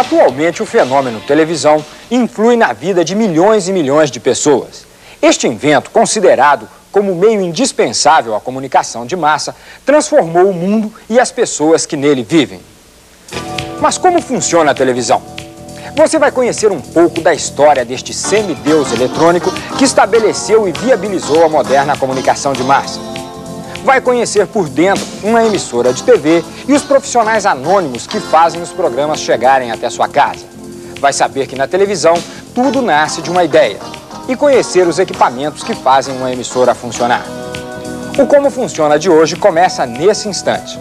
Atualmente, o fenômeno televisão influi na vida de milhões e milhões de pessoas. Este invento, considerado como meio indispensável à comunicação de massa, transformou o mundo e as pessoas que nele vivem. Mas como funciona a televisão? Você vai conhecer um pouco da história deste semideus eletrônico que estabeleceu e viabilizou a moderna comunicação de massa. Vai conhecer por dentro uma emissora de TV e os profissionais anônimos que fazem os programas chegarem até sua casa. Vai saber que na televisão tudo nasce de uma ideia e conhecer os equipamentos que fazem uma emissora funcionar. O Como Funciona de hoje começa nesse instante.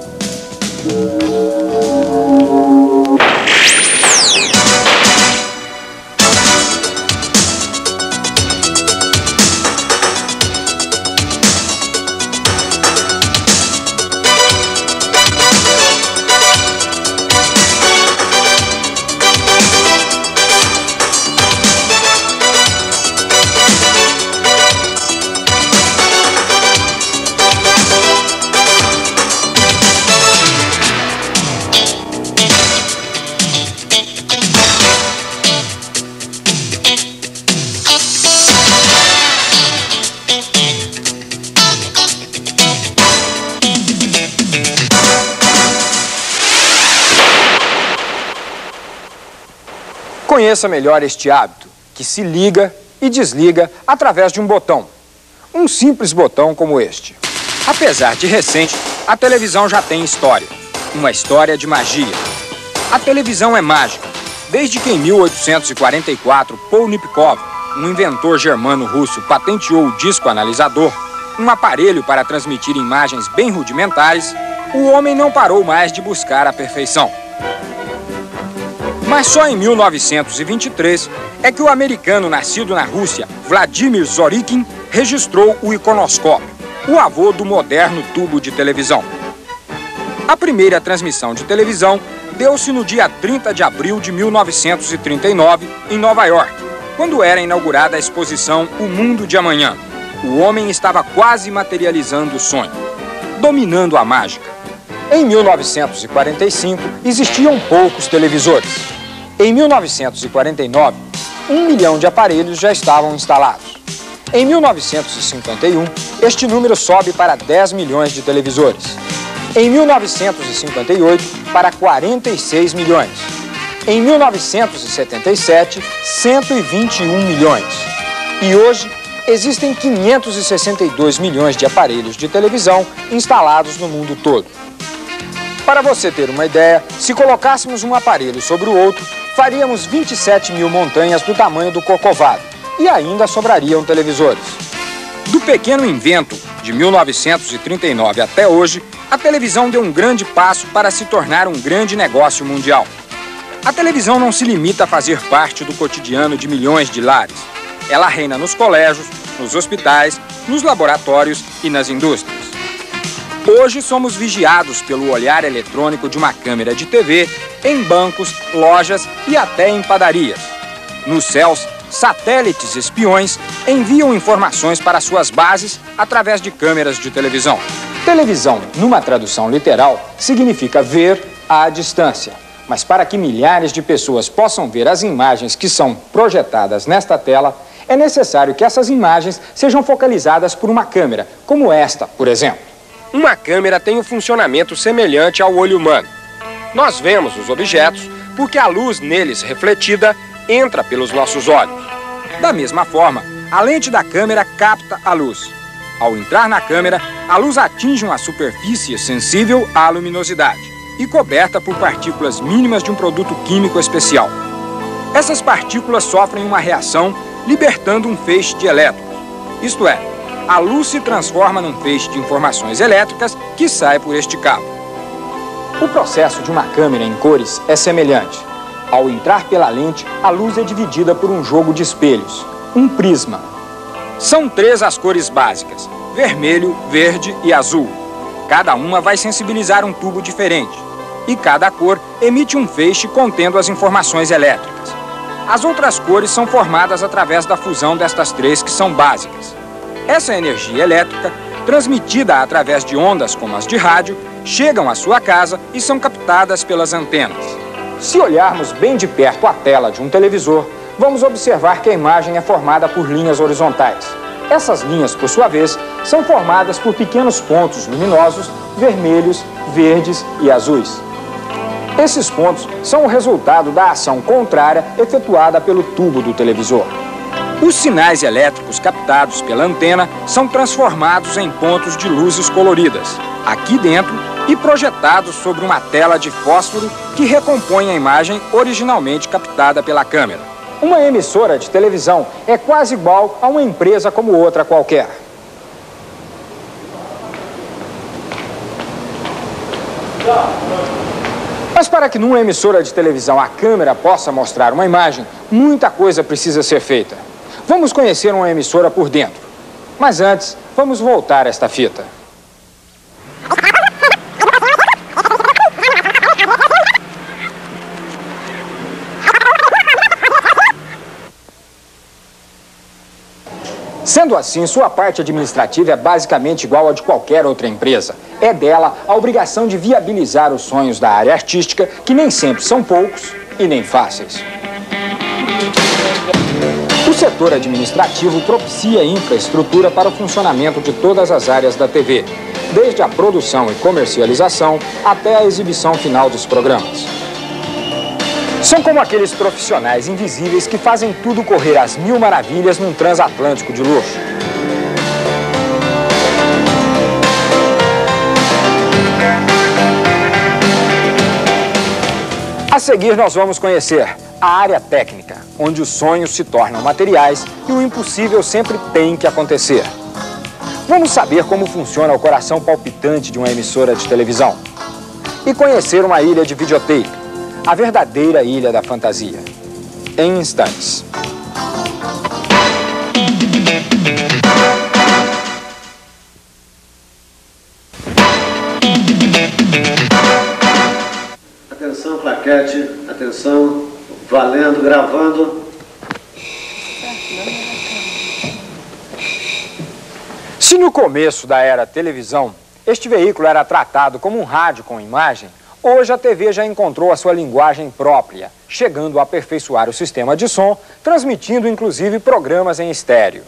Conheça melhor este hábito, que se liga e desliga através de um botão. Um simples botão como este. Apesar de recente, a televisão já tem história. Uma história de magia. A televisão é mágica. Desde que em 1844, Paul Nipkow, um inventor germano-russo, patenteou o disco analisador, um aparelho para transmitir imagens bem rudimentares, o homem não parou mais de buscar a perfeição. Mas só em 1923 é que o americano nascido na Rússia, Vladimir Zorikin, registrou o iconoscópio, o avô do moderno tubo de televisão. A primeira transmissão de televisão deu-se no dia 30 de abril de 1939, em Nova York, quando era inaugurada a exposição O Mundo de Amanhã. O homem estava quase materializando o sonho, dominando a mágica. Em 1945, existiam poucos televisores. Em 1949, 1 milhão de aparelhos já estavam instalados. Em 1951, este número sobe para 10 milhões de televisores. Em 1958, para 46 milhões. Em 1977, 121 milhões. E hoje, existem 562 milhões de aparelhos de televisão instalados no mundo todo. Para você ter uma ideia, se colocássemos um aparelho sobre o outro, faríamos 27 mil montanhas do tamanho do Corcovado e ainda sobrariam televisores. Do pequeno invento de 1939 até hoje, a televisão deu um grande passo para se tornar um grande negócio mundial. A televisão não se limita a fazer parte do cotidiano de milhões de lares. Ela reina nos colégios, nos hospitais, nos laboratórios e nas indústrias. Hoje somos vigiados pelo olhar eletrônico de uma câmera de TV em bancos, lojas e até em padarias. Nos céus, satélites espiões enviam informações para suas bases através de câmeras de televisão. Televisão, numa tradução literal, significa ver à distância. Mas para que milhares de pessoas possam ver as imagens que são projetadas nesta tela, é necessário que essas imagens sejam focalizadas por uma câmera, como esta, por exemplo. Uma câmera tem um funcionamento semelhante ao olho humano. Nós vemos os objetos porque a luz neles refletida entra pelos nossos olhos. Da mesma forma, a lente da câmera capta a luz. Ao entrar na câmera, a luz atinge uma superfície sensível à luminosidade e coberta por partículas mínimas de um produto químico especial. Essas partículas sofrem uma reação libertando um feixe de elétrons. Isto é, a luz se transforma num feixe de informações elétricas que sai por este cabo. O processo de uma câmera em cores é semelhante. Ao entrar pela lente, a luz é dividida por um jogo de espelhos, um prisma. São 3 as cores básicas: vermelho, verde e azul. Cada uma vai sensibilizar um tubo diferente. E cada cor emite um feixe contendo as informações elétricas. As outras cores são formadas através da fusão destas 3 que são básicas. Essa energia elétrica, transmitida através de ondas como as de rádio, chegam à sua casa e são captadas pelas antenas. Se olharmos bem de perto a tela de um televisor, vamos observar que a imagem é formada por linhas horizontais. Essas linhas, por sua vez, são formadas por pequenos pontos luminosos, vermelhos, verdes e azuis. Esses pontos são o resultado da ação contrária efetuada pelo tubo do televisor. Os sinais elétricos captados pela antena são transformados em pontos de luzes coloridas, aqui dentro, e projetados sobre uma tela de fósforo que recompõe a imagem originalmente captada pela câmera. Uma emissora de televisão é quase igual a uma empresa como outra qualquer. Mas para que numa emissora de televisão a câmera possa mostrar uma imagem, muita coisa precisa ser feita. Vamos conhecer uma emissora por dentro. Mas antes, vamos voltar a esta fita. Sendo assim, sua parte administrativa é basicamente igual a de qualquer outra empresa. É dela a obrigação de viabilizar os sonhos da área artística, que nem sempre são poucos e nem fáceis. O setor administrativo propicia infraestrutura para o funcionamento de todas as áreas da TV, desde a produção e comercialização até a exibição final dos programas. São como aqueles profissionais invisíveis que fazem tudo correr às mil maravilhas num transatlântico de luxo. A seguir, nós vamos conhecer a área técnica, onde os sonhos se tornam materiais e o impossível sempre tem que acontecer. Vamos saber como funciona o coração palpitante de uma emissora de televisão. E conhecer uma ilha de videotape, a verdadeira ilha da fantasia. Em instantes. Atenção, plaquete, atenção, valendo, gravando. Se no começo da era televisão, este veículo era tratado como um rádio com imagem, hoje a TV já encontrou a sua linguagem própria, chegando a aperfeiçoar o sistema de som, transmitindo inclusive programas em estéreo.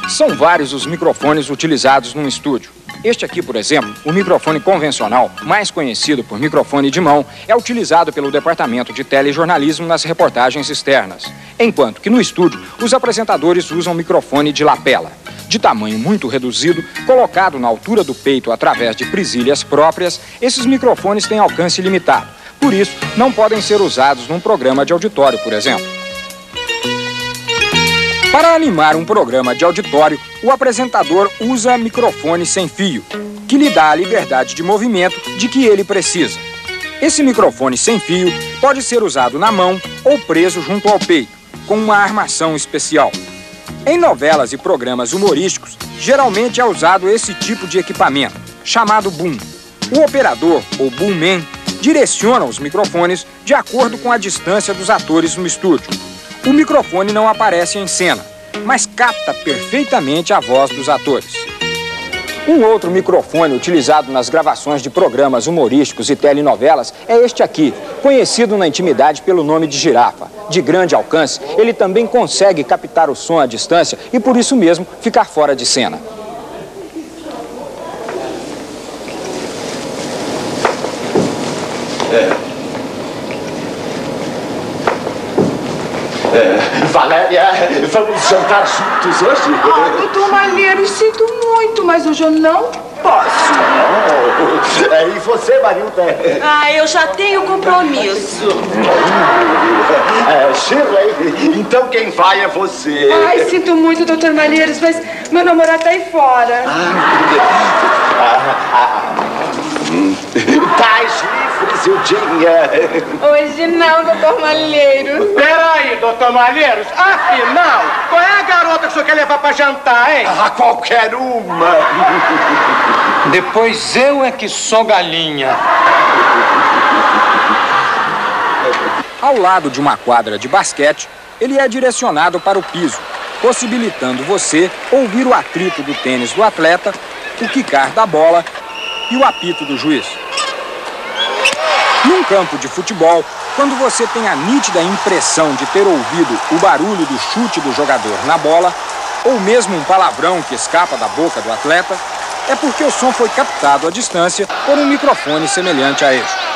São vários os microfones utilizados num estúdio. Este aqui, por exemplo, o microfone convencional, mais conhecido por microfone de mão, é utilizado pelo departamento de telejornalismo nas reportagens externas, enquanto que no estúdio os apresentadores usam microfone de lapela. De tamanho muito reduzido, colocado na altura do peito através de presilhas próprias, esses microfones têm alcance limitado. Por isso, não podem ser usados num programa de auditório, por exemplo. Para animar um programa de auditório, o apresentador usa microfone sem fio, que lhe dá a liberdade de movimento de que ele precisa. Esse microfone sem fio pode ser usado na mão ou preso junto ao peito, com uma armação especial. Em novelas e programas humorísticos, geralmente é usado esse tipo de equipamento, chamado boom. O operador, ou boomman, direciona os microfones de acordo com a distância dos atores no estúdio. O microfone não aparece em cena, mas capta perfeitamente a voz dos atores. Um outro microfone utilizado nas gravações de programas humorísticos e telenovelas é este aqui, conhecido na intimidade pelo nome de girafa. De grande alcance, ele também consegue captar o som à distância e, por isso mesmo, ficar fora de cena. Valéria, vamos jantar juntos hoje? Doutor Malheiro, sinto muito, mas hoje eu não posso. E você, Marilda? Ah, eu já tenho compromisso. Shirley, então quem vai é você. Ai, sinto muito, Dr. Malheiros, mas meu namorado tá aí fora. Tais livres, Ildinha. Hoje não, Dr. Malheiros. Peraí, doutor Malheiros, afinal, qual é a garota que o senhor quer levar pra jantar, hein? Qualquer uma. Depois eu é que sou galinha. Ao lado de uma quadra de basquete, ele é direcionado para o piso, possibilitando você ouvir o atrito do tênis do atleta, o quicar da bola e o apito do juiz. Num campo de futebol, quando você tem a nítida impressão de ter ouvido o barulho do chute do jogador na bola, ou mesmo um palavrão que escapa da boca do atleta, é porque o som foi captado à distância por um microfone semelhante a este.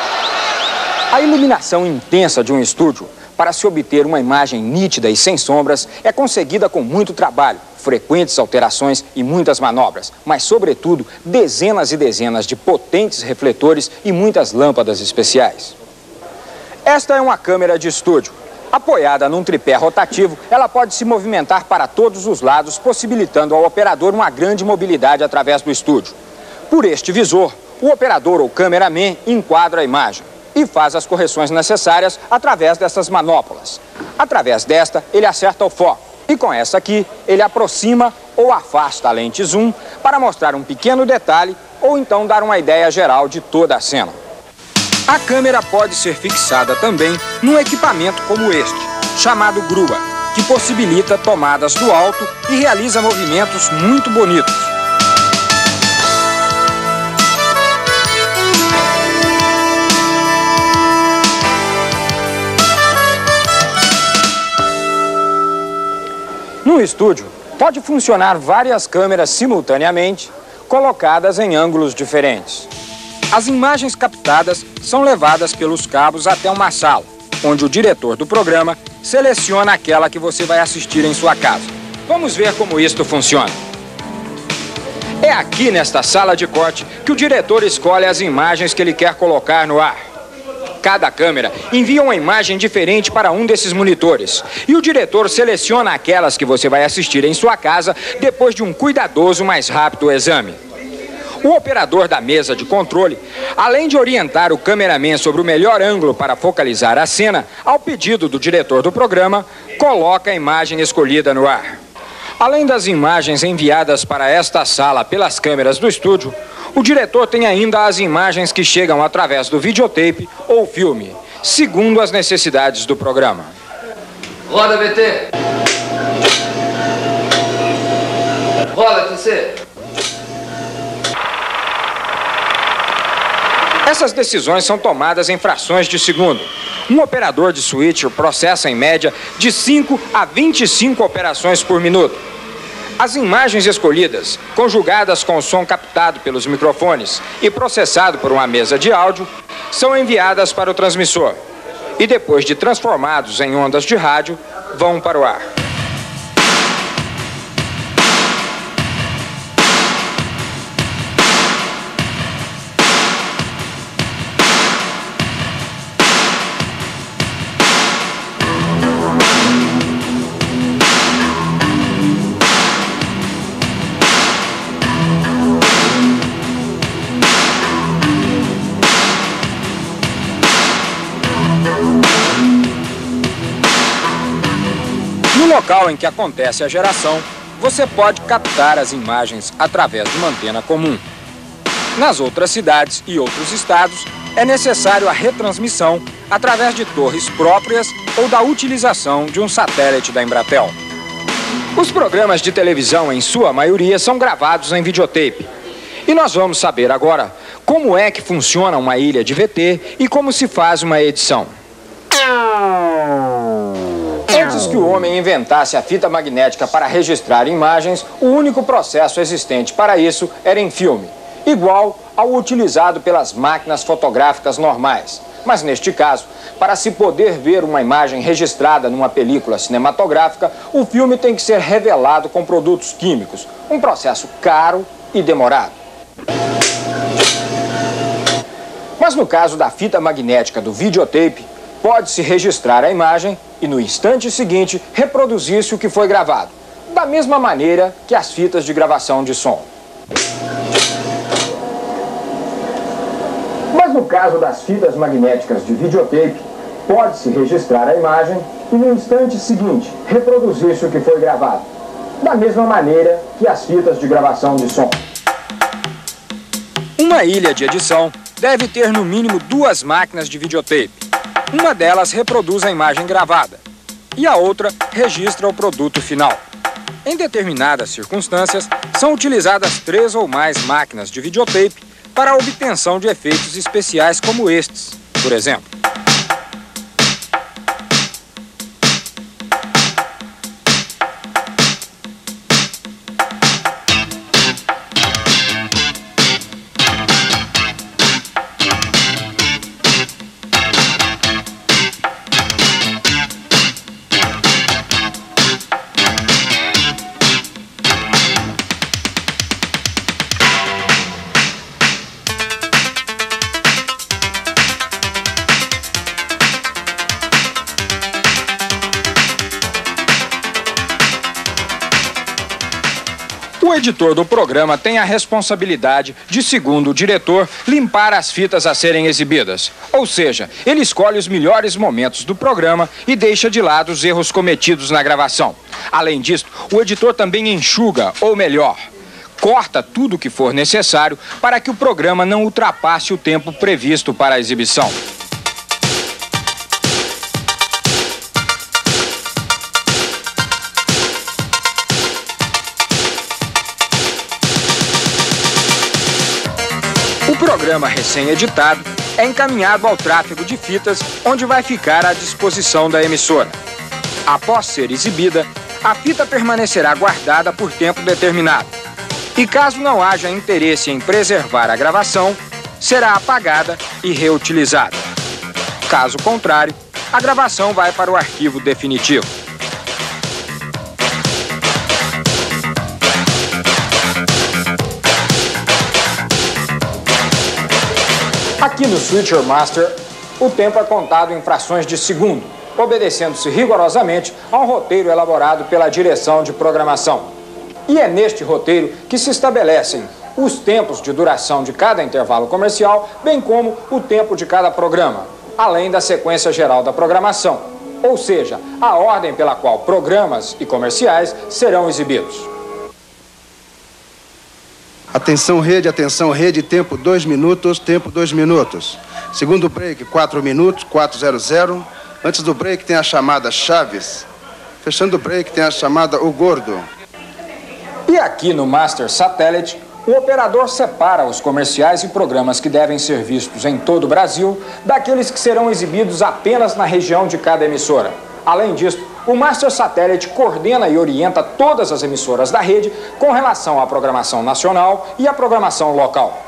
A iluminação intensa de um estúdio, para se obter uma imagem nítida e sem sombras, é conseguida com muito trabalho, frequentes alterações e muitas manobras, mas, sobretudo, dezenas e dezenas de potentes refletores e muitas lâmpadas especiais. Esta é uma câmera de estúdio. Apoiada num tripé rotativo, ela pode se movimentar para todos os lados, possibilitando ao operador uma grande mobilidade através do estúdio. Por este visor, o operador ou cameraman enquadra a imagem e faz as correções necessárias através dessas manoplas. Através desta, ele acerta o foco. E com essa aqui, ele aproxima ou afasta a lente zoom para mostrar um pequeno detalhe ou então dar uma ideia geral de toda a cena. A câmera pode ser fixada também num equipamento como este, chamado grua, que possibilita tomadas do alto e realiza movimentos muito bonitos. No estúdio, pode funcionar várias câmeras simultaneamente, colocadas em ângulos diferentes. As imagens captadas são levadas pelos cabos até uma sala, onde o diretor do programa seleciona aquela que você vai assistir em sua casa. Vamos ver como isto funciona. É aqui nesta sala de corte que o diretor escolhe as imagens que ele quer colocar no ar. Cada câmera envia uma imagem diferente para um desses monitores e o diretor seleciona aquelas que você vai assistir em sua casa depois de um cuidadoso, mas rápido exame. O operador da mesa de controle, além de orientar o cameraman sobre o melhor ângulo para focalizar a cena, ao pedido do diretor do programa, coloca a imagem escolhida no ar. Além das imagens enviadas para esta sala pelas câmeras do estúdio, o diretor tem ainda as imagens que chegam através do videotape ou filme, segundo as necessidades do programa. Roda, BT. Roda, TC. Essas decisões são tomadas em frações de segundo. Um operador de switcher processa em média de 5 a 25 operações por minuto. As imagens escolhidas, conjugadas com o som captado pelos microfones e processado por uma mesa de áudio, são enviadas para o transmissor e, depois de transformados em ondas de rádio, vão para o ar. No local em que acontece a geração, você pode captar as imagens através de uma antena comum. Nas outras cidades e outros estados, é necessário a retransmissão através de torres próprias ou da utilização de um satélite da Embratel. Os programas de televisão, em sua maioria, são gravados em videotape. E nós vamos saber agora como é que funciona uma ilha de VT e como se faz uma edição. Antes que o homem inventasse a fita magnética para registrar imagens, o único processo existente para isso era em filme, igual ao utilizado pelas máquinas fotográficas normais. Mas neste caso, para se poder ver uma imagem registrada numa película cinematográfica, o filme tem que ser revelado com produtos químicos, um processo caro e demorado. Mas no caso da fita magnética do videotape, pode-se registrar a imagem e no instante seguinte reproduzir-se o que foi gravado, da mesma maneira que as fitas de gravação de som. Mas no caso das fitas magnéticas de videotape, pode-se registrar a imagem e no instante seguinte reproduzir-se o que foi gravado, da mesma maneira que as fitas de gravação de som. Uma ilha de edição deve ter no mínimo 2 máquinas de videotape. Uma delas reproduz a imagem gravada e a outra registra o produto final. Em determinadas circunstâncias, são utilizadas 3 ou mais máquinas de videotape para a obtenção de efeitos especiais como estes, por exemplo. O editor do programa tem a responsabilidade de, segundo o diretor, limpar as fitas a serem exibidas. Ou seja, ele escolhe os melhores momentos do programa e deixa de lado os erros cometidos na gravação. Além disso, o editor também enxuga, ou melhor, corta tudo o que for necessário para que o programa não ultrapasse o tempo previsto para a exibição. O programa recém-editado é encaminhado ao tráfego de fitas, onde vai ficar à disposição da emissora. Após ser exibida, a fita permanecerá guardada por tempo determinado. E caso não haja interesse em preservar a gravação, será apagada e reutilizada. Caso contrário, a gravação vai para o arquivo definitivo. Aqui no Switcher Master, o tempo é contado em frações de segundo, obedecendo-se rigorosamente a um roteiro elaborado pela direção de programação. E é neste roteiro que se estabelecem os tempos de duração de cada intervalo comercial, bem como o tempo de cada programa, além da sequência geral da programação, ou seja, a ordem pela qual programas e comerciais serão exibidos. Atenção rede, tempo 2 minutos, tempo 2 minutos. Segundo break, 4 minutos, 4:00. Antes do break tem a chamada Chaves. Fechando o break tem a chamada O Gordo. E aqui no Master Satellite, o operador separa os comerciais e programas que devem ser vistos em todo o Brasil daqueles que serão exibidos apenas na região de cada emissora. Além disso, o Master Satellite coordena e orienta todas as emissoras da rede com relação à programação nacional e à programação local.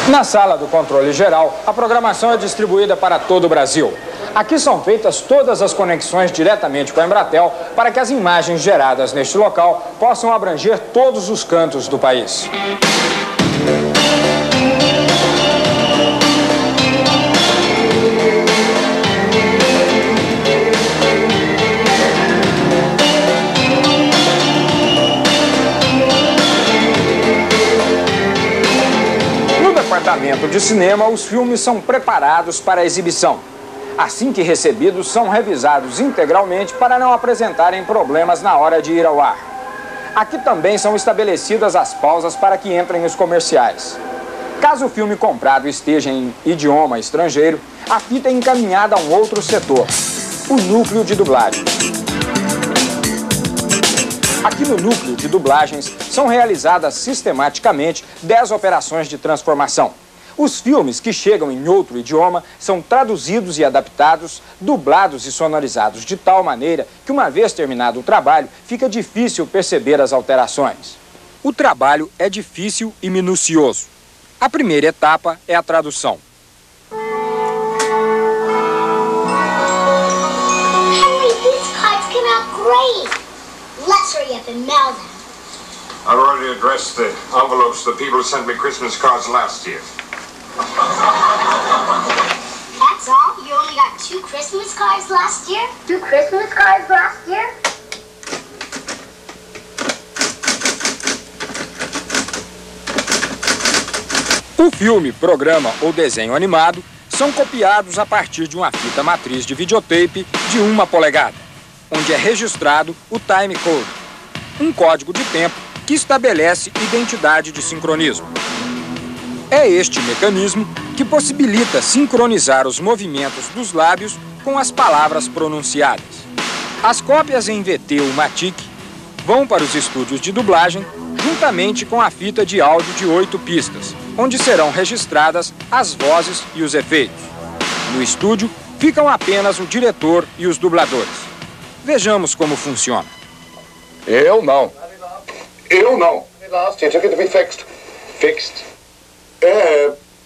Na sala do controle geral, a programação é distribuída para todo o Brasil. Aqui são feitas todas as conexões diretamente com a Embratel para que as imagens geradas neste local possam abranger todos os cantos do país. No departamento de cinema, os filmes são preparados para a exibição. Assim que recebidos, são revisados integralmente para não apresentarem problemas na hora de ir ao ar. Aqui também são estabelecidas as pausas para que entrem os comerciais. Caso o filme comprado esteja em idioma estrangeiro, a fita é encaminhada a um outro setor, o núcleo de dublagem. Aqui no núcleo de dublagens são realizadas sistematicamente 10 operações de transformação. Os filmes que chegam em outro idioma são traduzidos e adaptados, dublados e sonorizados de tal maneira que, uma vez terminado o trabalho, fica difícil perceber as alterações. O trabalho é difícil e minucioso. A primeira etapa é a tradução. Henry, these cards came out great. Let's hurry up and mail them. I've already addressed the envelopes to the people who sent me Christmas cards last year. That's all? You only got 2 Christmas cards last year? 2 Christmas cards last year? O filme, programa ou desenho animado são copiados a partir de uma fita matriz de videotape de 1 polegada, onde é registrado o time code, um código de tempo que estabelece identidade de sincronismo. É este mecanismo que possibilita sincronizar os movimentos dos lábios com as palavras pronunciadas. As cópias em VT ou Matic vão para os estúdios de dublagem juntamente com a fita de áudio de 8 pistas, onde serão registradas as vozes e os efeitos. No estúdio ficam apenas o diretor e os dubladores. Vejamos como funciona. Eu não. Last year took it to be fixed. Fixed?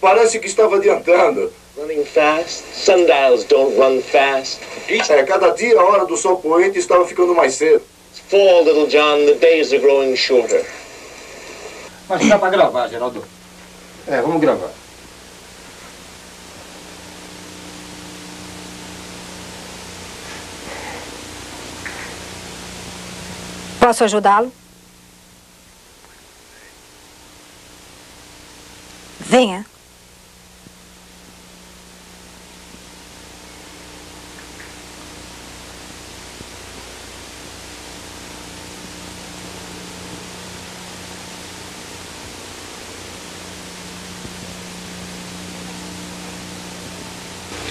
Parece que estava adiantando. Running fast? Sundials don't run fast. Cada dia a hora do sol poente estava ficando mais cedo. It's fall, little John. The days are growing shorter. Mas dá pra gravar, Geraldo. Vamos gravar. Posso ajudá-lo? Venha.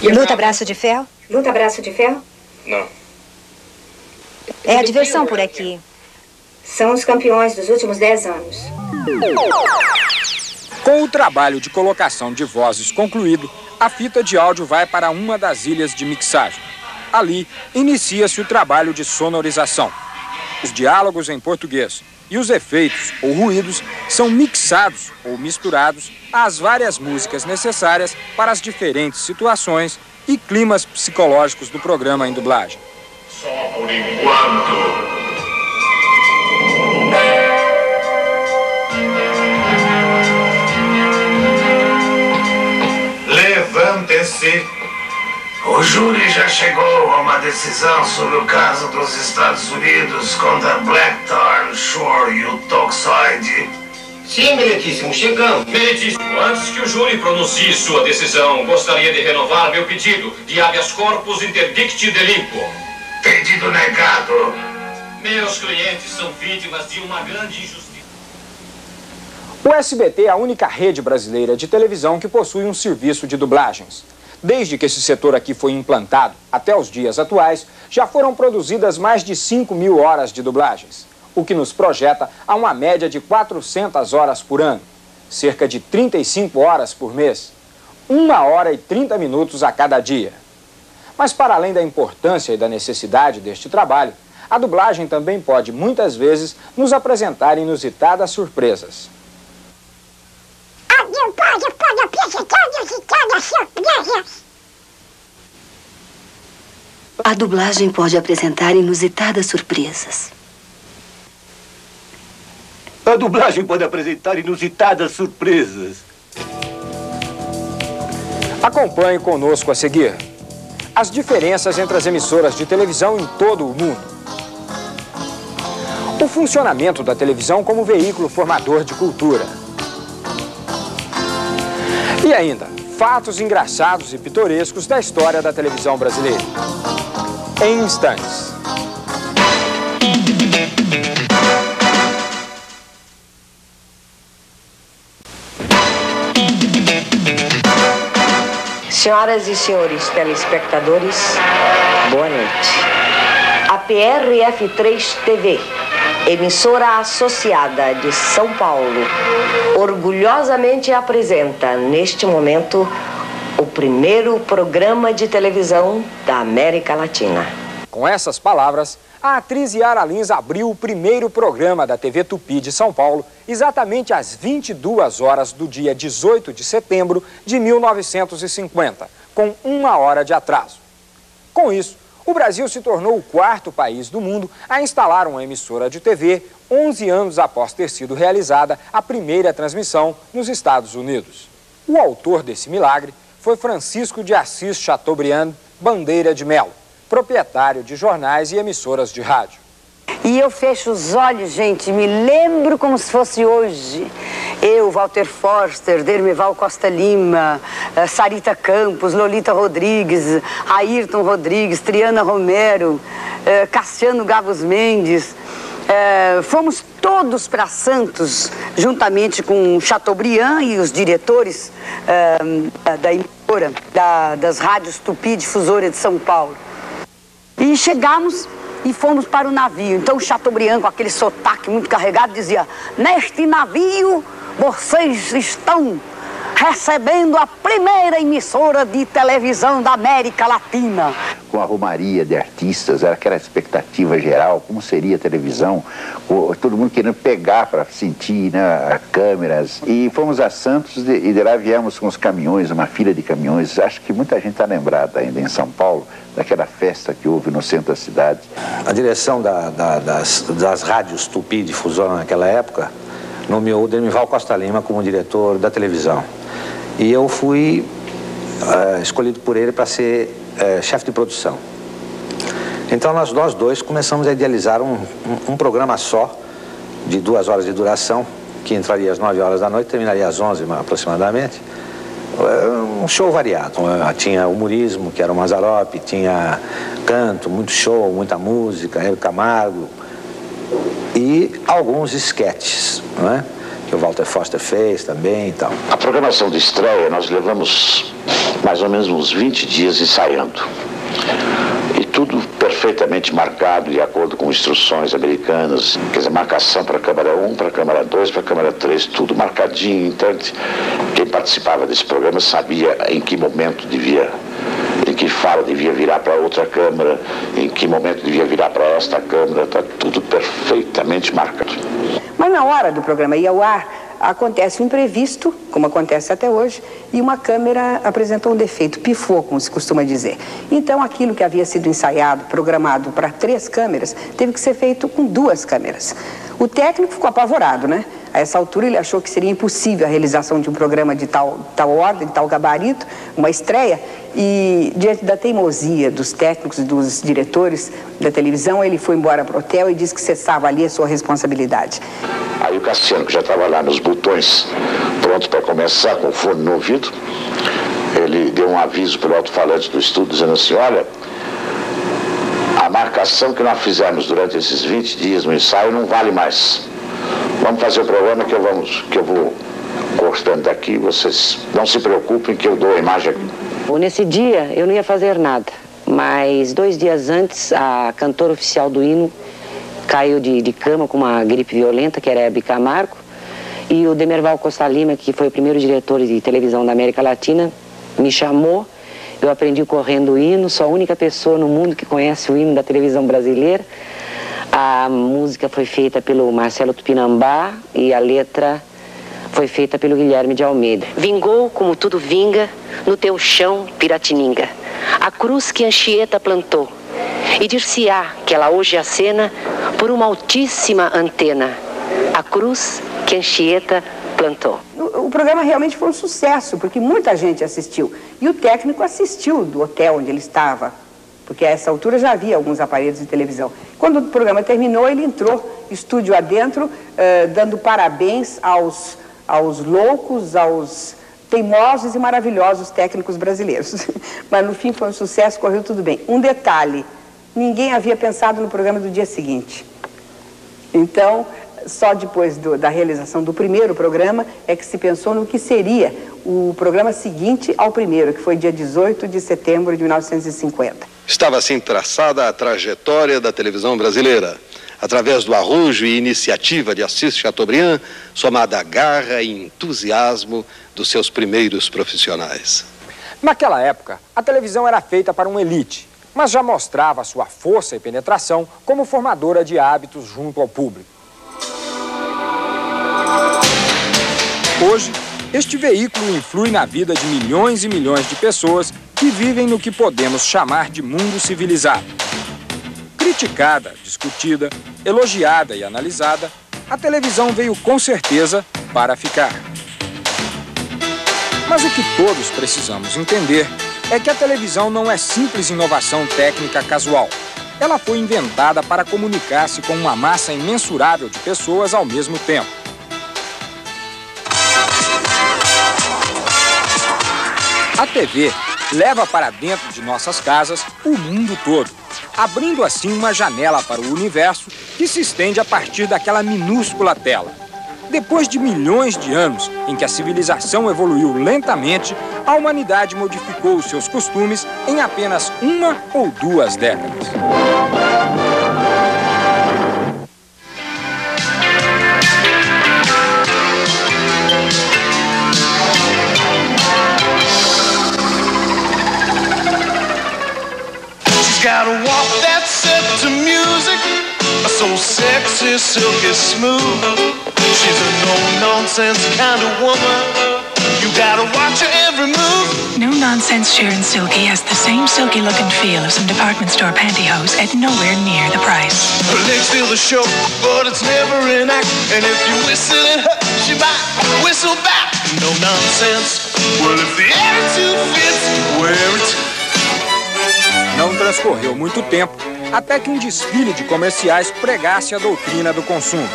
Luta braço de ferro? Luta braço de ferro? Não. É a diversão por aqui. São os campeões dos últimos 10 anos. Com o trabalho de colocação de vozes concluído, a fita de áudio vai para uma das ilhas de mixagem. Ali, inicia-se o trabalho de sonorização. Os diálogos em português e os efeitos ou ruídos são mixados ou misturados às várias músicas necessárias para as diferentes situações e climas psicológicos do programa em dublagem. Só por enquanto. Levante-se. O júri já chegou a uma decisão sobre o caso dos Estados Unidos contra Blackthorn, Shore e o Toxoid. Sim, meritíssimo, chegamos. Meritíssimo, antes que o júri pronuncie sua decisão, gostaria de renovar meu pedido de habeas corpus interdicti delinquo. Pedido negado. Meus clientes são vítimas de uma grande injustiça. O SBT é a única rede brasileira de televisão que possui um serviço de dublagens. Desde que esse setor aqui foi implantado até os dias atuais, já foram produzidas mais de 5.000 horas de dublagens, o que nos projeta a uma média de 400 horas por ano, cerca de 35 horas por mês, 1 hora e 30 minutos a cada dia. Mas para além da importância e da necessidade deste trabalho, a dublagem também pode, muitas vezes, nos apresentar inusitadas surpresas. A dublagem pode apresentar inusitadas surpresas. A dublagem pode apresentar inusitadas surpresas. Acompanhe conosco a seguir as diferenças entre as emissoras de televisão em todo o mundo. O funcionamento da televisão como veículo formador de cultura. E ainda, fatos engraçados e pitorescos da história da televisão brasileira. Em instantes. Senhoras e senhores telespectadores, boa noite. A PRF3 TV, emissora associada de São Paulo, orgulhosamente apresenta, neste momento, o primeiro programa de televisão da América Latina. Com essas palavras, a atriz Yara Lins abriu o primeiro programa da TV Tupi de São Paulo, exatamente às 22 horas do dia 18 de setembro de 1950, com 1 hora de atraso. Com isso, O Brasil se tornou o quarto país do mundo a instalar uma emissora de TV 11 anos após ter sido realizada a primeira transmissão nos Estados Unidos. O autor desse milagre foi Francisco de Assis Chateaubriand Bandeira de Melo, proprietário de jornais e emissoras de rádio. E eu fecho os olhos, gente, me lembro como se fosse hoje. Eu, Walter Forster, Dermeval Costa Lima, Sarita Campos, Lolita Rodrigues, Ayrton Rodrigues, Triana Romero, Cassiano Gavos Mendes. Fomos todos para Santos, juntamente com Chateaubriand e os diretores da emissora, das rádios Tupi Difusora de São Paulo. E chegamos e fomos para o navio. Então o Chateaubriand, com aquele sotaque muito carregado, dizia: neste navio vocês estão recebendo a primeira emissora de televisão da América Latina. Com a romaria de artistas, era aquela expectativa geral, como seria a televisão, todo mundo querendo pegar para sentir, né, câmeras. E fomos a Santos e de lá viemos com os caminhões, uma fila de caminhões. Acho que muita gente está lembrada ainda em São Paulo, daquela festa que houve no centro da cidade. A direção das rádios Tupi Difusora naquela época nomeou o Dermival Costa Lima como diretor da televisão. E eu fui escolhido por ele para ser chefe de produção. Então nós dois começamos a idealizar um programa só, de 2 horas de duração, que entraria às 9 horas da noite, terminaria às 11 aproximadamente. Um show variado. Tinha humorismo, que era o Mazzaropi, tinha canto, muito show, muita música, Hélio Camargo, e alguns esquetes, não é? Que o Walter Forster fez também e tal. A programação de estreia nós levamos mais ou menos uns 20 dias ensaiando. E tudo perfeitamente marcado, de acordo com instruções americanas. Quer dizer, marcação para a câmera 1, para a câmera 2, para a câmera 3, tudo marcadinho. Então, quem participava desse programa sabia em que momento em que fala devia virar para outra câmera, em que momento devia virar para esta câmera, está tudo perfeitamente marcado. Mas na hora do programa ir ao ar, acontece um imprevisto, como acontece até hoje, e uma câmera apresentou um defeito, pifou, como se costuma dizer. Então aquilo que havia sido ensaiado, programado para 3 câmeras, teve que ser feito com 2 câmeras. O técnico ficou apavorado, né? A essa altura ele achou que seria impossível a realização de um programa de tal ordem, de tal gabarito, uma estreia, e diante da teimosia dos técnicos e dos diretores da televisão, ele foi embora para o hotel e disse que cessava ali a sua responsabilidade. Aí o Cassiano, que já estava lá nos botões, pronto para começar, com o fone no ouvido, ele deu um aviso para o alto-falante do estúdio, dizendo assim: olha, a marcação que nós fizemos durante esses 20 dias no ensaio não vale mais. Vamos fazer o programa que eu vou cortando daqui, vocês não se preocupem que eu dou a imagem aqui. Nesse dia eu não ia fazer nada, mas 2 dias antes a cantora oficial do hino caiu de cama com uma gripe violenta, que era Hebe Camargo, e o Dermeval Costa Lima, que foi o primeiro diretor de televisão da América Latina, me chamou. Eu aprendi correndo o hino, sou a única pessoa no mundo que conhece o hino da televisão brasileira. A música foi feita pelo Marcelo Tupinambá e a letra foi feita pelo Guilherme de Almeida. Vingou como tudo vinga no teu chão, Piratininga, a cruz que Anchieta plantou, e dir-se-á que ela hoje acena por uma altíssima antena, a cruz que Anchieta plantou. O programa realmente foi um sucesso, porque muita gente assistiu. E o técnico assistiu do hotel onde ele estava, porque a essa altura já havia alguns aparelhos de televisão. Quando o programa terminou, ele entrou estúdio adentro, dando parabéns aos loucos, aos teimosos e maravilhosos técnicos brasileiros. Mas no fim foi um sucesso, correu tudo bem. Um detalhe, ninguém havia pensado no programa do dia seguinte. Então, só depois da realização do primeiro programa é que se pensou no que seria o programa seguinte ao primeiro, que foi dia 18 de setembro de 1950. Estava assim traçada a trajetória da televisão brasileira, através do arrojo e iniciativa de Assis Chateaubriand, somada à garra e entusiasmo dos seus primeiros profissionais. Naquela época, a televisão era feita para uma elite, mas já mostrava sua força e penetração como formadora de hábitos junto ao público. Hoje, este veículo influi na vida de milhões e milhões de pessoas que vivem no que podemos chamar de mundo civilizado. Criticada, discutida, elogiada e analisada, a televisão veio com certeza para ficar. Mas o que todos precisamos entender é que a televisão não é simples inovação técnica casual. Ela foi inventada para comunicar-se com uma massa imensurável de pessoas ao mesmo tempo. A TV leva para dentro de nossas casas o mundo todo, abrindo assim uma janela para o universo que se estende a partir daquela minúscula tela. Depois de milhões de anos em que a civilização evoluiu lentamente, a humanidade modificou os seus costumes em apenas 1 ou 2 décadas. She's got a walk that's set to music, so sexy, silky, smooth. She's a no-nonsense kind of woman. You gotta watch her every move. No Nonsense Sharon Silky has the same silky look and feel of some department store pantyhose at nowhere near the price. Her legs steal the show, but it's never an act. And if you whistle at her, she might whistle back. No nonsense. Well, if the attitude fits, wear it. Não transcorreu muito tempo até que um desfile de comerciais pregasse a doutrina do consumo.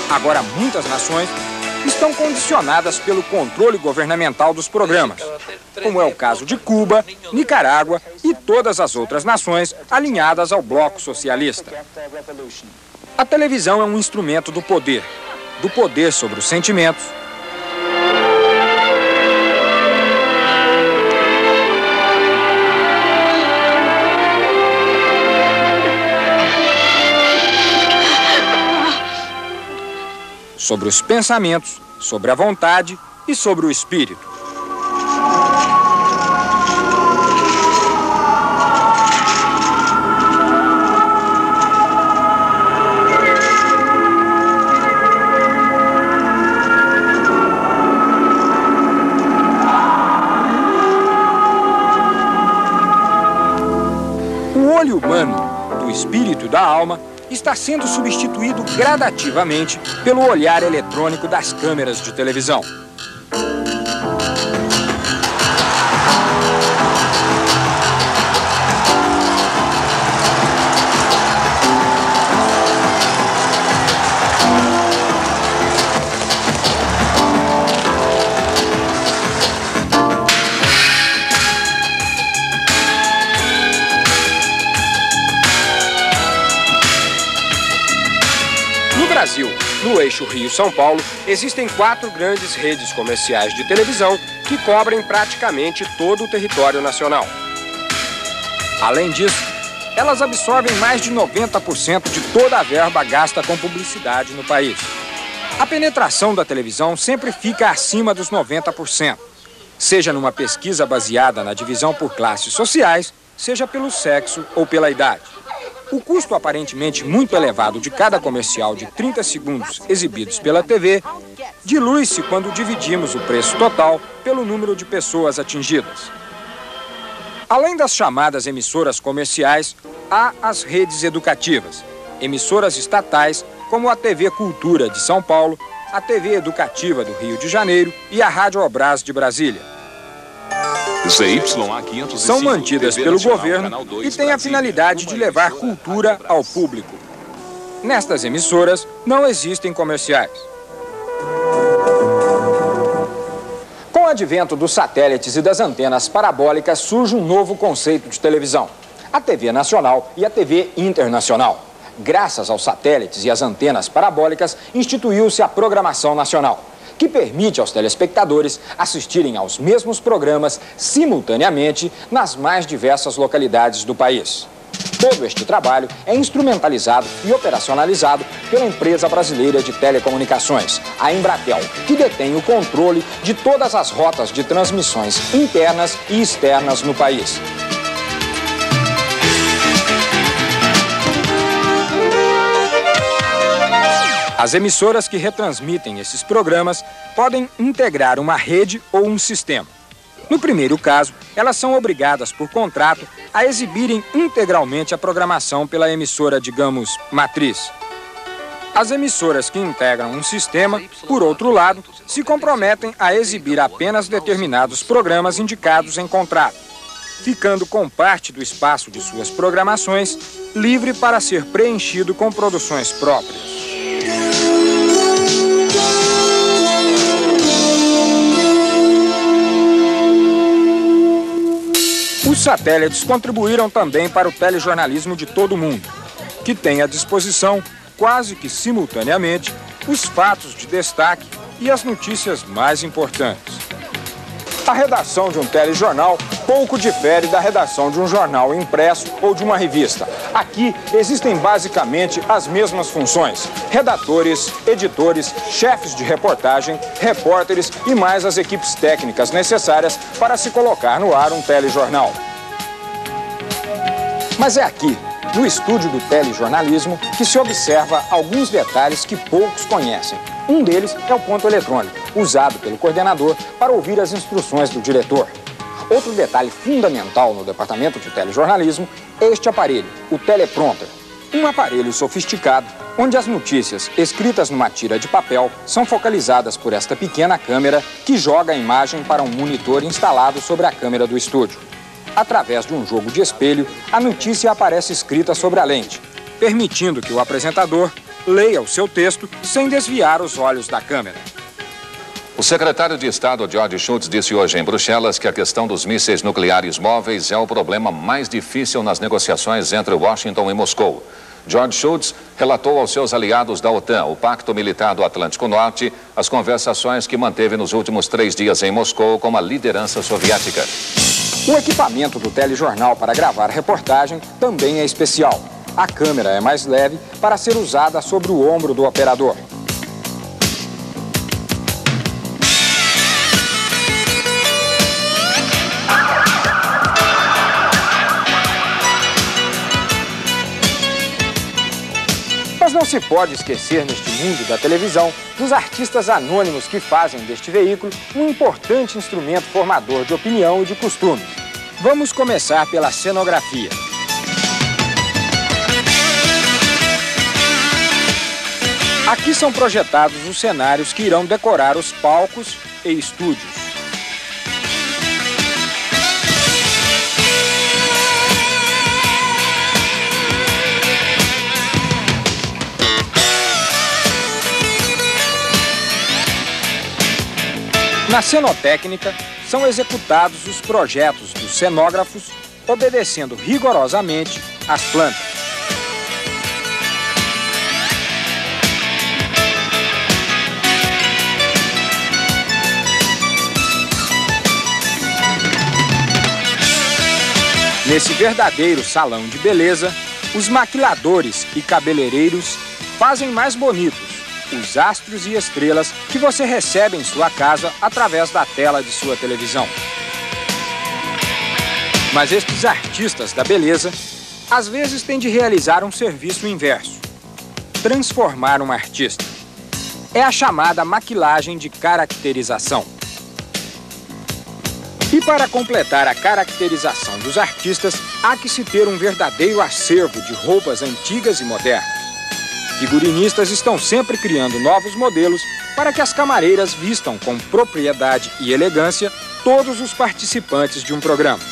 Agora, muitas nações estão condicionadas pelo controle governamental dos programas, como é o caso de Cuba, Nicarágua e todas as outras nações alinhadas ao bloco socialista. A televisão é um instrumento do poder sobre os sentimentos, sobre os pensamentos, sobre a vontade e sobre o espírito. O olho humano, do espírito e da alma, está sendo substituído gradativamente pelo olhar eletrônico das câmeras de televisão. No eixo Rio-São Paulo, existem 4 grandes redes comerciais de televisão que cobrem praticamente todo o território nacional. Além disso, elas absorvem mais de 90% de toda a verba gasta com publicidade no país. A penetração da televisão sempre fica acima dos 90%, seja numa pesquisa baseada na divisão por classes sociais, seja pelo sexo ou pela idade. O custo aparentemente muito elevado de cada comercial de 30 segundos exibidos pela TV dilui-se quando dividimos o preço total pelo número de pessoas atingidas. Além das chamadas emissoras comerciais, há as redes educativas, emissoras estatais como a TV Cultura de São Paulo, a TV Educativa do Rio de Janeiro e a Rádio Obras de Brasília. São mantidas pelo governo e têm a finalidade de levar cultura ao público. Nestas emissoras não existem comerciais. Com o advento dos satélites e das antenas parabólicas, surge um novo conceito de televisão: a TV nacional e a TV internacional. Graças aos satélites e às antenas parabólicas, instituiu-se a programação nacional, que permite aos telespectadores assistirem aos mesmos programas simultaneamente nas mais diversas localidades do país. Todo este trabalho é instrumentalizado e operacionalizado pela empresa brasileira de telecomunicações, a Embratel, que detém o controle de todas as rotas de transmissões internas e externas no país. As emissoras que retransmitem esses programas podem integrar uma rede ou um sistema. No primeiro caso, elas são obrigadas por contrato a exibirem integralmente a programação pela emissora, digamos, matriz. As emissoras que integram um sistema, por outro lado, se comprometem a exibir apenas determinados programas indicados em contrato, ficando com parte do espaço de suas programações livre para ser preenchido com produções próprias. Os satélites contribuíram também para o telejornalismo de todo o mundo, que tem à disposição, quase que simultaneamente, os fatos de destaque e as notícias mais importantes. A redação de um telejornal pouco difere da redação de um jornal impresso ou de uma revista. Aqui existem basicamente as mesmas funções: redatores, editores, chefes de reportagem, repórteres e mais as equipes técnicas necessárias para se colocar no ar um telejornal. Mas é aqui, no estúdio do telejornalismo, que se observa alguns detalhes que poucos conhecem. Um deles é o ponto eletrônico, usado pelo coordenador para ouvir as instruções do diretor. Outro detalhe fundamental no departamento de telejornalismo é este aparelho, o teleprompter. Um aparelho sofisticado, onde as notícias escritas numa tira de papel são focalizadas por esta pequena câmera que joga a imagem para um monitor instalado sobre a câmera do estúdio. Através de um jogo de espelho, a notícia aparece escrita sobre a lente, permitindo que o apresentador leia o seu texto sem desviar os olhos da câmera. O secretário de Estado, George Shultz, disse hoje em Bruxelas que a questão dos mísseis nucleares móveis é o problema mais difícil nas negociações entre Washington e Moscou. George Shultz relatou aos seus aliados da OTAN, o Pacto Militar do Atlântico Norte, as conversações que manteve nos últimos 3 dias em Moscou com a liderança soviética. O equipamento do telejornal para gravar reportagem também é especial. A câmera é mais leve para ser usada sobre o ombro do operador. Mas não se pode esquecer, neste mundo da televisão, dos artistas anônimos que fazem deste veículo um importante instrumento formador de opinião e de costumes. Vamos começar pela cenografia. Aqui são projetados os cenários que irão decorar os palcos e estúdios. Na cenotécnica, são executados os projetos dos cenógrafos, obedecendo rigorosamente às plantas. Nesse verdadeiro salão de beleza, os maquiladores e cabeleireiros fazem mais bonitos os astros e estrelas que você recebe em sua casa através da tela de sua televisão. Mas estes artistas da beleza, às vezes têm de realizar um serviço inverso: transformar um artista. É a chamada maquilagem de caracterização. E para completar a caracterização dos artistas, há que se ter um verdadeiro acervo de roupas antigas e modernas. Figurinistas estão sempre criando novos modelos para que as camareiras vistam com propriedade e elegância todos os participantes de um programa.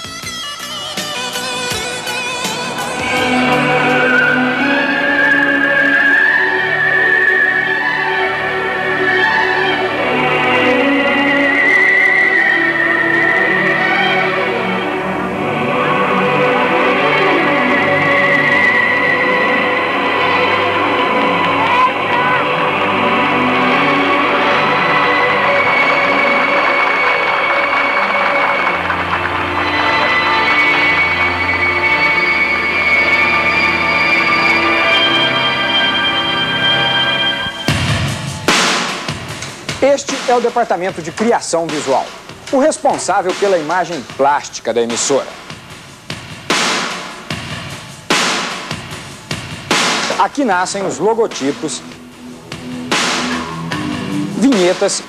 Este é o departamento de criação visual, o responsável pela imagem plástica da emissora. Aqui nascem os logotipos, vinhetas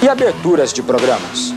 e aberturas de programas.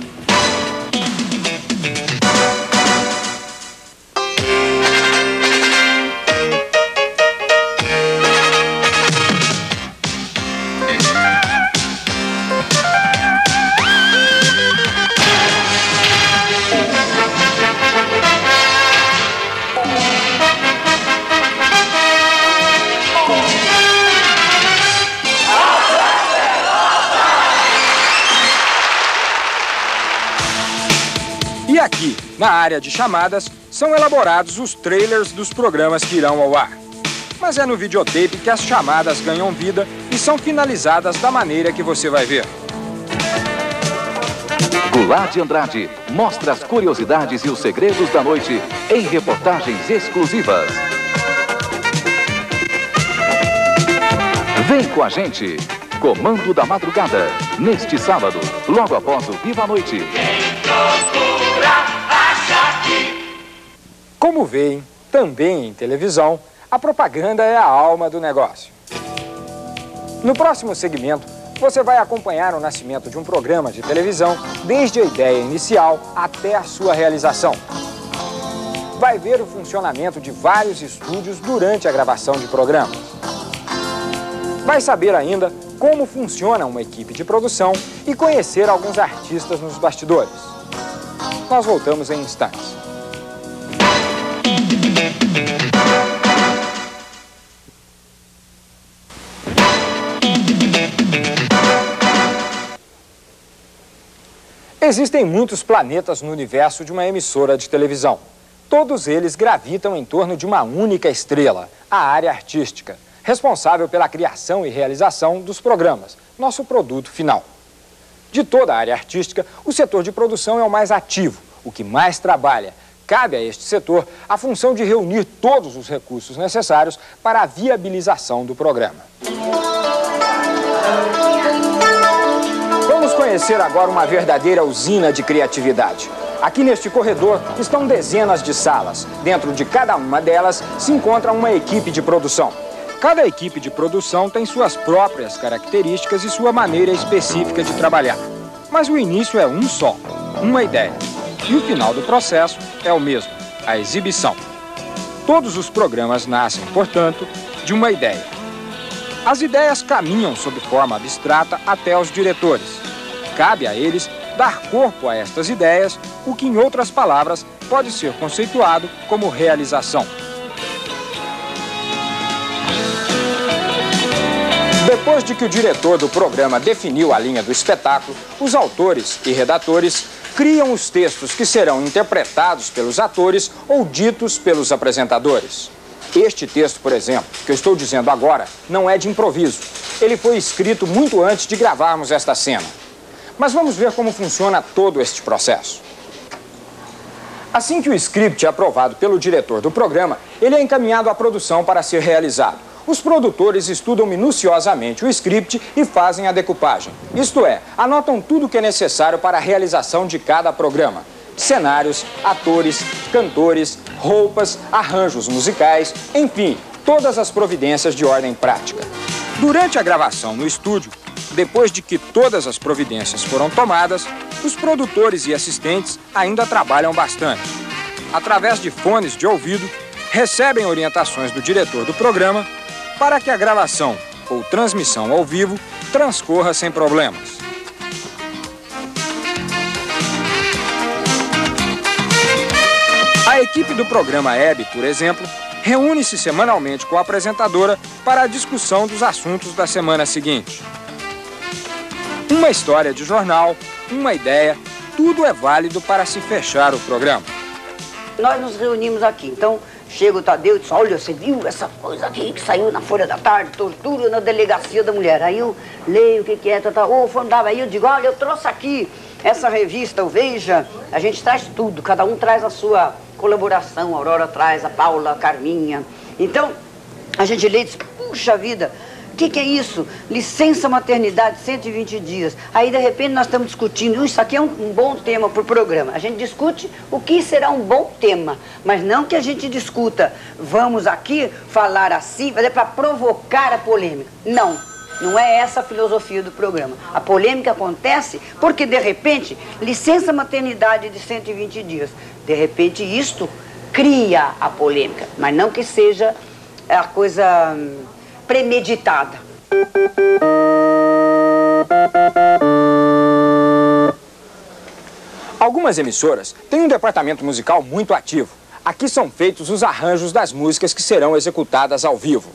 E aqui, na área de chamadas, são elaborados os trailers dos programas que irão ao ar. Mas é no videotape que as chamadas ganham vida e são finalizadas da maneira que você vai ver. Goulart de Andrade mostra as curiosidades e os segredos da noite em reportagens exclusivas. Vem com a gente! Comando da Madrugada, neste sábado, logo após o Viva a Noite. Como veem, também em televisão, a propaganda é a alma do negócio. No próximo segmento, você vai acompanhar o nascimento de um programa de televisão, desde a ideia inicial até a sua realização. Vai ver o funcionamento de vários estúdios durante a gravação de programas. Vai saber ainda como funciona uma equipe de produção e conhecer alguns artistas nos bastidores. Nós voltamos em instantes. Existem muitos planetas no universo de uma emissora de televisão. Todos eles gravitam em torno de uma única estrela, a área artística, responsável pela criação e realização dos programas, nosso produto final. De toda a área artística, o setor de produção é o mais ativo, o que mais trabalha. Cabe a este setor a função de reunir todos os recursos necessários para a viabilização do programa. Vamos conhecer agora uma verdadeira usina de criatividade. Aqui neste corredor estão dezenas de salas. Dentro de cada uma delas se encontra uma equipe de produção. Cada equipe de produção tem suas próprias características e sua maneira específica de trabalhar. Mas o início é um só, uma ideia. E o final do processo é o mesmo, a exibição. Todos os programas nascem, portanto, de uma ideia. As ideias caminham sob forma abstrata até os diretores. Cabe a eles dar corpo a estas ideias, o que, em outras palavras, pode ser conceituado como realização. Depois de que o diretor do programa definiu a linha do espetáculo, os autores e redatores criam os textos que serão interpretados pelos atores ou ditos pelos apresentadores. Este texto, por exemplo, que eu estou dizendo agora, não é de improviso. Ele foi escrito muito antes de gravarmos esta cena. Mas vamos ver como funciona todo este processo. Assim que o script é aprovado pelo diretor do programa, ele é encaminhado à produção para ser realizado. Os produtores estudam minuciosamente o script e fazem a decupagem. Isto é, anotam tudo o que é necessário para a realização de cada programa. Cenários, atores, cantores, roupas, arranjos musicais, enfim, todas as providências de ordem prática. Durante a gravação no estúdio, depois de que todas as providências foram tomadas, os produtores e assistentes ainda trabalham bastante. Através de fones de ouvido, recebem orientações do diretor do programa para que a gravação ou transmissão ao vivo transcorra sem problemas. A equipe do programa Hebe, por exemplo, reúne-se semanalmente com a apresentadora para a discussão dos assuntos da semana seguinte. Uma história de jornal, uma ideia, tudo é válido para se fechar o programa. Nós nos reunimos aqui, então chega o Tadeu e diz, olha, você viu essa coisa aqui que saiu na Folha da Tarde, tortura na delegacia da mulher. Aí eu leio o que é, ou aí eu digo, olha, eu trouxe aqui Essa revista, o Veja, a gente traz tudo, cada um traz a sua colaboração, a Aurora traz, a Paula, a Carminha. Então, a gente lê e diz, puxa vida, o que é isso? Licença maternidade, 120 dias. Aí, de repente, nós estamos discutindo, isso aqui é um bom tema para o programa. A gente discute o que será um bom tema, mas não que a gente discuta, vamos aqui falar assim, mas é para provocar a polêmica. Não, não é essa a filosofia do programa. A polêmica acontece porque, de repente, licença maternidade de 120 dias. De repente, isto cria a polêmica, mas não que seja a coisa premeditada. Algumas emissoras têm um departamento musical muito ativo. Aqui são feitos os arranjos das músicas que serão executadas ao vivo.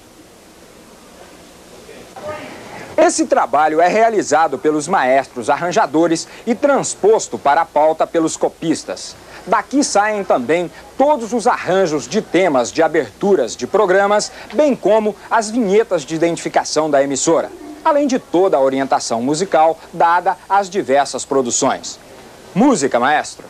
Esse trabalho é realizado pelos maestros arranjadores e transposto para a pauta pelos copistas. Daqui saem também todos os arranjos de temas de aberturas de programas, bem como as vinhetas de identificação da emissora, além de toda a orientação musical dada às diversas produções. Música, maestro!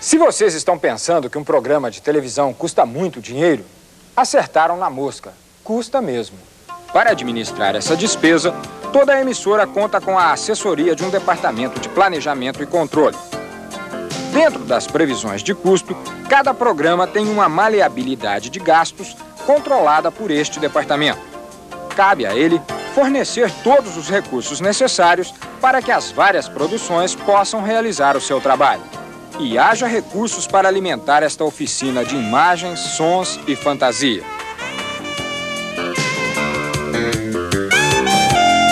Se vocês estão pensando que um programa de televisão custa muito dinheiro, acertaram na mosca. Custa mesmo. Para administrar essa despesa, toda a emissora conta com a assessoria de um departamento de planejamento e controle. Dentro das previsões de custo, cada programa tem uma maleabilidade de gastos controlada por este departamento. Cabe a ele fornecer todos os recursos necessários para que as várias produções possam realizar o seu trabalho. E haja recursos para alimentar esta oficina de imagens, sons e fantasia.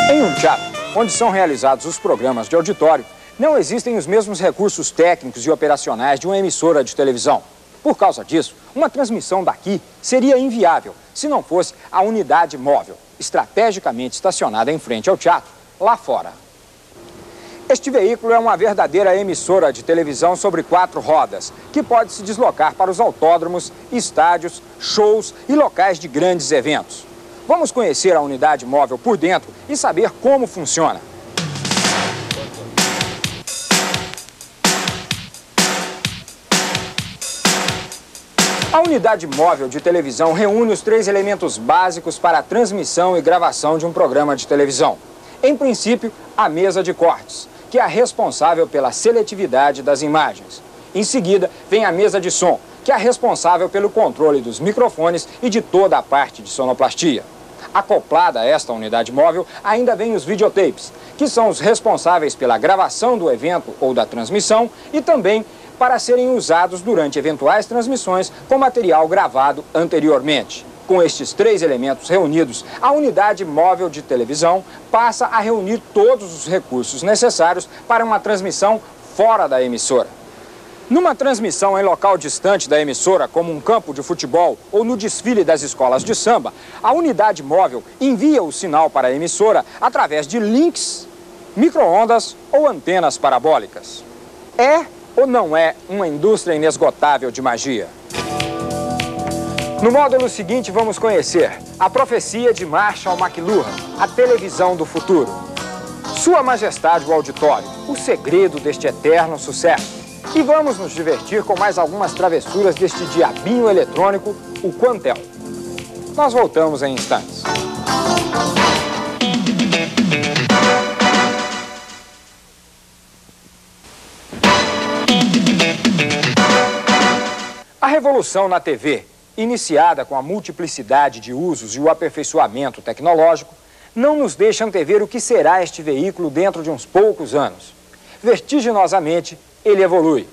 Em um teatro, onde são realizados os programas de auditório, não existem os mesmos recursos técnicos e operacionais de uma emissora de televisão. Por causa disso, uma transmissão daqui seria inviável se não fosse a unidade móvel, estrategicamente estacionada em frente ao teatro, lá fora. Este veículo é uma verdadeira emissora de televisão sobre 4 rodas, que pode se deslocar para os autódromos, estádios, shows e locais de grandes eventos. Vamos conhecer a unidade móvel por dentro e saber como funciona. A unidade móvel de televisão reúne os 3 elementos básicos para a transmissão e gravação de um programa de televisão. Em princípio, a mesa de cortes, que é a responsável pela seletividade das imagens. Em seguida, vem a mesa de som, que é a responsável pelo controle dos microfones e de toda a parte de sonoplastia. Acoplada a esta unidade móvel, ainda vem os videotapes, que são os responsáveis pela gravação do evento ou da transmissão e também para serem usados durante eventuais transmissões com material gravado anteriormente. Com estes 3 elementos reunidos, a unidade móvel de televisão passa a reunir todos os recursos necessários para uma transmissão fora da emissora. Numa transmissão em local distante da emissora, como um campo de futebol ou no desfile das escolas de samba, a unidade móvel envia o sinal para a emissora através de links, micro-ondas ou antenas parabólicas. É ou não é uma indústria inesgotável de magia? No módulo seguinte, vamos conhecer a profecia de Marshall McLuhan, a televisão do futuro. Sua Majestade o Auditório, o segredo deste eterno sucesso. E vamos nos divertir com mais algumas travessuras deste diabinho eletrônico, o Quantel. Nós voltamos em instantes. A revolução na TV, iniciada com a multiplicidade de usos e o aperfeiçoamento tecnológico, não nos deixa antever o que será este veículo dentro de uns poucos anos. Vertiginosamente, ele evolui.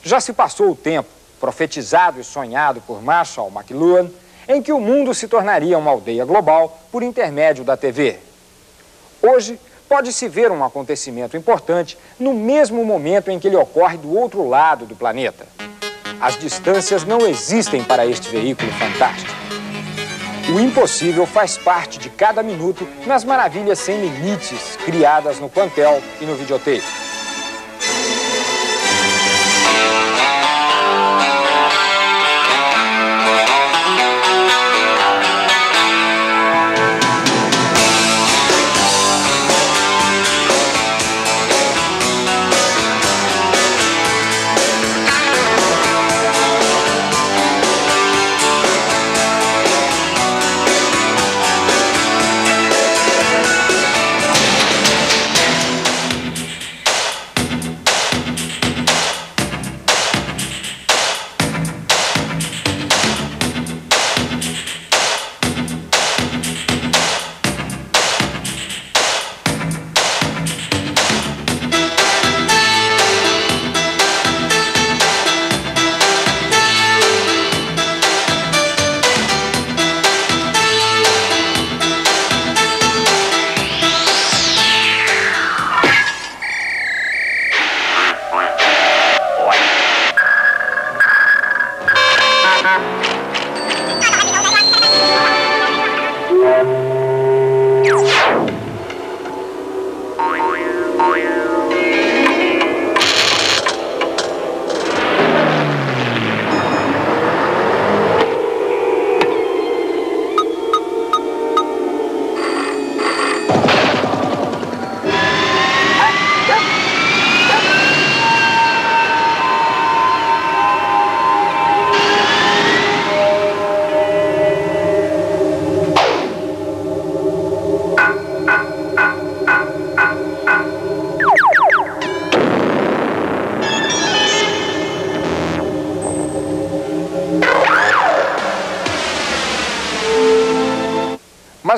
Já se passou o tempo, profetizado e sonhado por Marshall McLuhan, em que o mundo se tornaria uma aldeia global por intermédio da TV. Hoje, pode-se ver um acontecimento importante no mesmo momento em que ele ocorre do outro lado do planeta. As distâncias não existem para este veículo fantástico. O impossível faz parte de cada minuto nas maravilhas sem limites criadas no plantel e no videotape.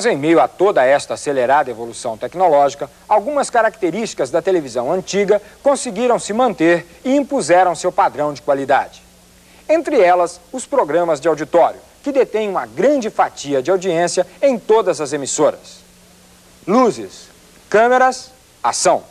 Mas em meio a toda esta acelerada evolução tecnológica, algumas características da televisão antiga conseguiram se manter e impuseram seu padrão de qualidade. Entre elas, os programas de auditório, que detêm uma grande fatia de audiência em todas as emissoras. Luzes, câmeras, ação.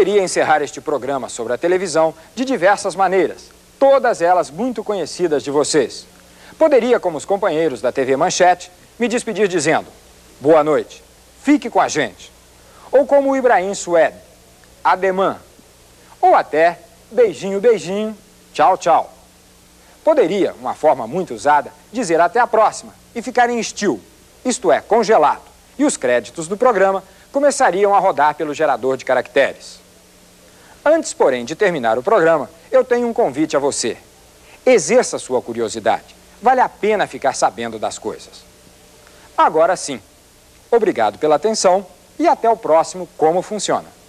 Poderia encerrar este programa sobre a televisão de diversas maneiras, todas elas muito conhecidas de vocês. Poderia, como os companheiros da TV Manchete, me despedir dizendo: boa noite, fique com a gente. Ou como o Ibrahim Suede, ademã. Ou até beijinho, beijinho, tchau, tchau. Poderia, uma forma muito usada, dizer até a próxima e ficar em still, isto é, congelado, e os créditos do programa começariam a rodar pelo gerador de caracteres. Antes, porém, de terminar o programa, eu tenho um convite a você. Exerça sua curiosidade. Vale a pena ficar sabendo das coisas. Agora sim. Obrigado pela atenção e até o próximo Como Funciona.